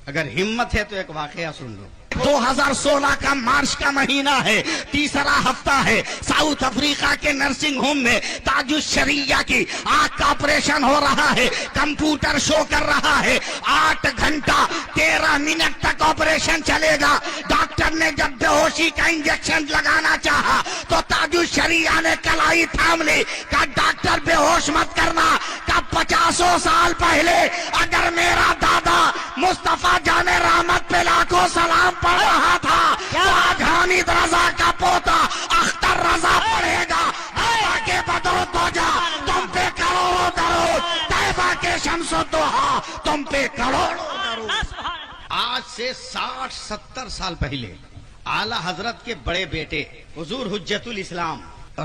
اگر ہمت ہے تو ایک واقعہ سن لو. 2016 کا مارچ کا مہینہ ہے، تیسرا ہفتہ ہے. ساؤتھ افریقہ کے نرسنگ ہوم میں تاج الشریعہ کی آنکھ کا آپریشن ہو رہا ہے. کمپیوٹر شو کر رہا ہے 8 گھنٹہ 13 منٹ تک آپریشن چلے گا. ڈاکٹر نے جب بے ہوشی کا انجیکشن لگانا چاہا تو تاج الشریعہ نے کلائی تھام لی. کہا ڈاکٹر بے ہوش مت کرنا. کہا 50 سال پہلے اگر میرا دادا مصطفیٰ جان رحمت پہ لاکھوں سلام پڑھ رہا تھا تو آج حامد رضا کا پوتا اختر رضا پڑھے گا. طیبہ کے بدر الدجا تم پہ کروڑوں درود، طیبہ کے شمس الضحیٰ تم پہ کروڑوں درود. آج سے 60-70 سال پہلے اعلی حضرت کے بڑے بیٹے حضور حجت الاسلام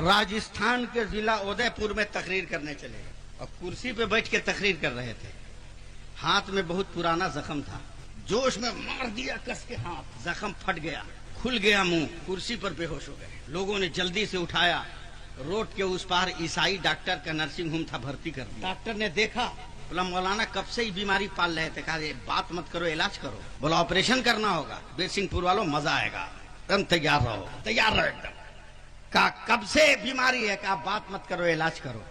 راجستھان کے ضلع ادے پور میں تقریر کرنے چلے اور کرسی پہ بیٹھ کے تقریر کر رہے تھے. ہاتھ میں بہت پرانا زخم تھا، جوش میں مار دیا کس کے ہاتھ، زخم پھٹ گیا، کھل گیا منہ، کرسی پر بے ہوش ہو گئے. لوگوں نے جلدی سے اٹھایا، روڈ کے اس پار عیسائی ڈاکٹر کا نرسنگ ہوم تھا، بھرتی کر دیا. ڈاکٹر نے دیکھا، بولا مولانا کب سے ہی بیماری پال رہے تھے. کہا بات مت کرو، علاج کرو. بولا آپریشن کرنا ہوگا. بیر سنگھ پور والوں مزہ آئے گا، تم تیار رہو، تیار رہو ایک دم. کہا کب سے بیماری ہے. کہا بات مت کرو، علاج کرو.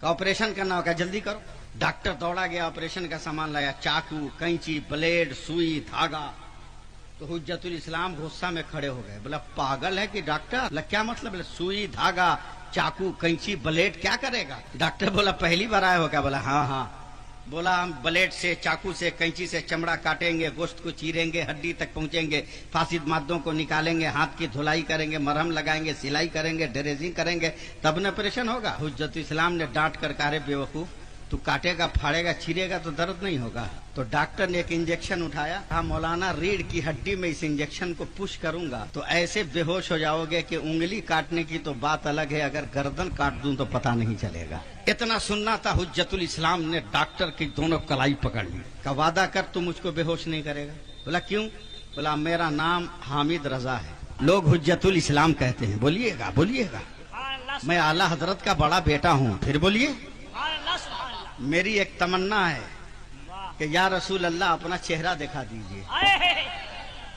کہا آپریشن کرنا ہوگا، جلدی کرو. ڈاکٹر دوڑا گیا، آپریشن کا سامان لایا، چاقو، کینچی، بلیڈ، سوئی، دھاگا. تو حجت الاسلام غصہ میں کھڑے ہو گئے. بولا پاگل ہے کہ ڈاکٹر؟ بولا کیا مطلب ہے؟ سوئی، دھاگا، چاقو، کینچی، بلیڈ کیا کرے گا؟ ڈاکٹر بولا پہلی بار آئے ہو کیا؟ بولا ہاں ہاں. بولا ہم بلیڈ سے، چاقو سے، کینچی سے چمڑا کاٹیں گے، گوشت کو چیریں گے، ہڈی تک پہنچیں گے، فاسد مادوں کو نکالیں گے، ہاتھ کی دھلائی کریں گے، مرہم لگائیں گے، سلائی کریں گے، ڈریزنگ کریں گے، تب نہ آپریشن ہوگا. حجت اسلام نے ڈانٹ کر کہا رے بیوقوف، تو کاٹے گا، پھاڑے گا، چیرے گا تو درد نہیں ہوگا. تو ڈاکٹر نے ایک انجیکشن اٹھایا، کہا مولانا ریڑھ کی ہڈی میں اس انجیکشن کو پش کروں گا تو ایسے بے ہوش ہو جاؤ گے کہ انگلی کاٹنے کی تو بات الگ ہے، اگر گردن کاٹ دوں تو پتہ نہیں چلے گا. اتنا سننا تھا. حجت الاسلام نے ڈاکٹر کی دونوں کلائی پکڑ لی. کا وعدہ کر تو مجھ کو بے ہوش نہیں کرے گا. بولا کیوں؟ بولا میرا نام حامد رضا ہے، لوگ حجت الاسلام کہتے ہیں. بولیے گا، بولیے گا. میں اعلی حضرت کا بڑا بیٹا ہوں. پھر بولیے. میری ایک تمنا ہے کہ یا رسول اللہ اپنا چہرہ دکھا دیجئے.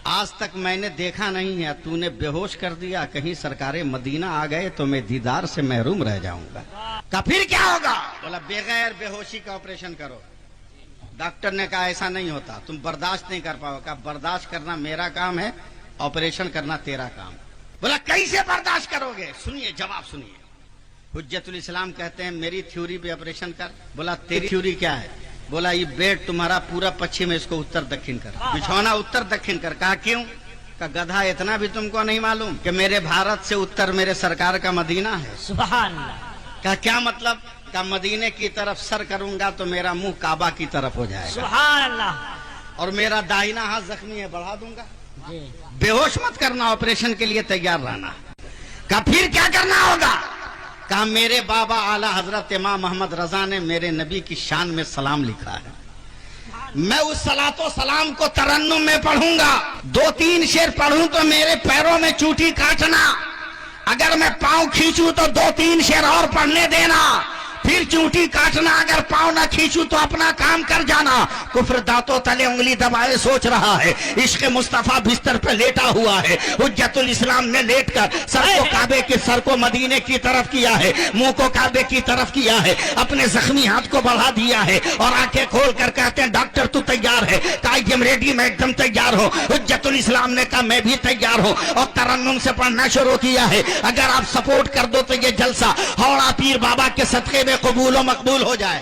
آج تک میں نے دیکھا نہیں ہے، تو نے بے ہوش کر دیا. کہیں سرکار مدینہ آ گئے تو میں دیدار سے محروم رہ جاؤں گا. کہا پھر کیا ہوگا؟ بولا بغیر بے ہوشی کا آپریشن کرو. ڈاکٹر نے کہا ایسا نہیں ہوتا، تم برداشت نہیں کر پاؤ. کہا برداشت کرنا میرا کام ہے، آپریشن کرنا تیرا کام. بولا کیسے برداشت کرو گے؟ سنیے، جواب سنیے. حجت الاسلام کہتے ہیں میری تھیوری پہ آپریشن کر. بولا تیری تھیوری کیا ہے؟ بولا یہ بیڈ تمہارا پورا پچھم ہے، اس کو اتر دکھن کر، بچھونا اتر دکھن کر. کہا کیوں؟ کہا گدھا اتنا بھی تم کو نہیں معلوم کہ میرے بھارت سے اتر میرے سرکار کا مدینہ ہے. سبحان اللہ. کہا کیا مطلب؟ کہا مدینے کی طرف سر کروں گا تو میرا منہ کعبہ کی طرف ہو جائے گا، سبحان اللہ. اور میرا دائنا ہاتھ زخمی ہے، بڑھا دوں گا. جی. بے ہوش مت کرنا، آپریشن کے لیے تیار رہنا. کہا پھر کیا کرنا ہوگا؟ کہا میرے بابا اعلی حضرت امام محمد رضا نے میرے نبی کی شان میں سلام لکھا ہے، میں اس صلاۃ و سلام کو ترنم میں پڑھوں گا. 2-3 شعر پڑھوں تو میرے پیروں میں چوٹی کاٹنا، اگر میں پاؤں کھینچوں تو 2-3 شعر اور پڑھنے دینا، پھر چونٹی کاٹنا. اگر پاؤں نہ کھینچوں تو اپنا کام کر جانا. کفر دانتوں تلے انگلی دبائے سوچ رہا ہے، عشق مصطفیٰ بستر پہ لیٹا ہوا ہے. حجت الاسلام نے لیٹ کر سر کو کعبے کے، سر کو مدینے کی طرف کیا ہے، منہ کو کعبے کی طرف کیا ہے، اپنے زخمی ہاتھ کو بڑھا دیا ہے اور آنکھیں کھول کر کہتے ہیں ڈاکٹر تو تیار ہے؟ کہا ایم ریڈی، میں ایک دم تیار ہوں. حجت الاسلام نے کہا میں بھی تیار ہوں اور ترنم سے پڑھنا شروع کیا ہے. اگر آپ سپورٹ کر دو تو یہ جلسہ ہاوڑا پیر بابا کے صدقے میں قبول و مقبول ہو جائے.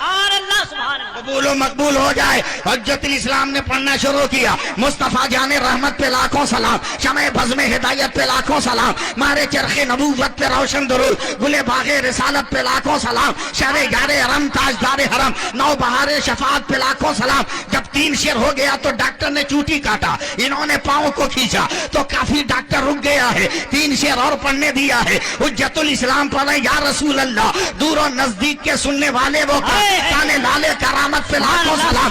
سبحان اللہ، سبحان اللہ. قبول و مقبول ہو جائے. حجت الاسلام نے پڑھنا شروع کیا. مصطفیٰ جان رحمت پہ لاکھوں سلام، شمع بزم ہدایت پہ لاکھوں سلام، مارے چرخ نبوت پہ روشن درود، گلے باغ رسالت پہ لاکھوں سلام، شہر یار حرم تاجدار حرم، نو بہار شفاعت پہ لاکھوں سلام. جب 3 شعر ہو گیا تو ڈاکٹر نے چوٹی کاٹا، انہوں نے پاؤں کو کھینچا تو کافی ڈاکٹر رک گیا ہے. 3 شعر اور پڑھنے دیا ہے. حجت الاسلام پڑھے یا رسول اللہ، دور و نزدیک کے سننے والے وہ کانے لالے کرامت پہ لاکھوں سلام.